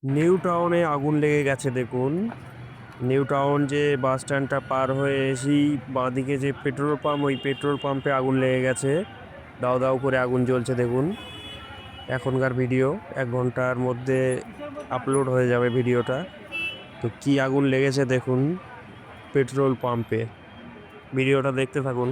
New টাউনে আগুন লেগে গেছে দেখুন। নিউ টাউন যে বাস স্ট্যান্ডটা পার হয়ে এসেই বাঁদিকে যে পেট্রোল পাম্প, ওই পেট্রোল পাম্পে আগুন লেগে গেছে। দাউ দাউ করে আগুন জ্বলছে দেখুন। এখনকার ভিডিও 1 ঘন্টার মধ্যে আপলোড হয়ে যাবে ভিডিওটা। তো কি আগুন লেগেছে দেখুন পেট্রোল পাম্পে, ভিডিওটা দেখতে থাকুন।